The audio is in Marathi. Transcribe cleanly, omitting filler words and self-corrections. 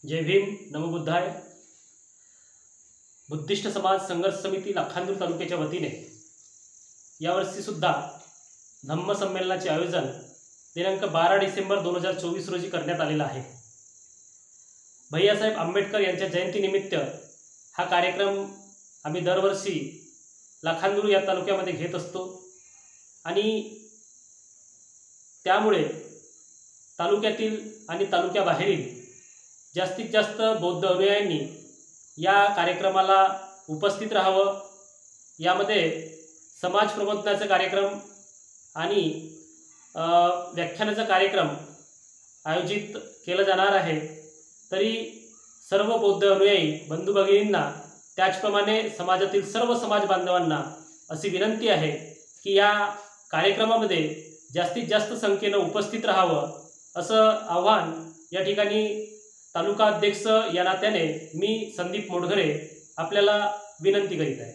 जय भीम, नमो बुद्धाय। बुद्धिस्ट समाज संघर्ष समिती लाखांदूर तालुक्याच्या वतीने यावर्षी सुद्धा धम्म संमेलनाचे आयोजन दिनांक 12 डिसेंबर 2024 रोजी करण्यात आलेला आहे। भैयासाहेब आंबेडकर यांच्या जयंतीनिमित्त हा कार्यक्रम आम्ही दरवर्षी लाखांदूर या तालुक्यामध्ये घेत असतो आणि त्यामुळे तालुक्यातील आणि तालुक्याबाहेरील जास्तीत जास्त बौद्ध अनुयायांनी या कार्यक्रमाला उपस्थित राहावं। यामध्ये समाज प्रबोधनाचा कार्यक्रम आणि व्याख्यानाचा कार्यक्रम आयोजित केला जाणार आहे। तरी सर्व बौद्ध अनुयायी बंधू भगिनींना त्याचप्रमाणे समाजातील सर्व समाज बांधवांना अशी विनंती आहे की या कार्यक्रमामध्ये जास्तीत जास्त संख्येने उपस्थित राहावं असं आव्हान या ठिकाणी तालुका अध्यक्ष या नात्याने मी संदीप मोडघरे आपल्याला विनंती करीत आहे।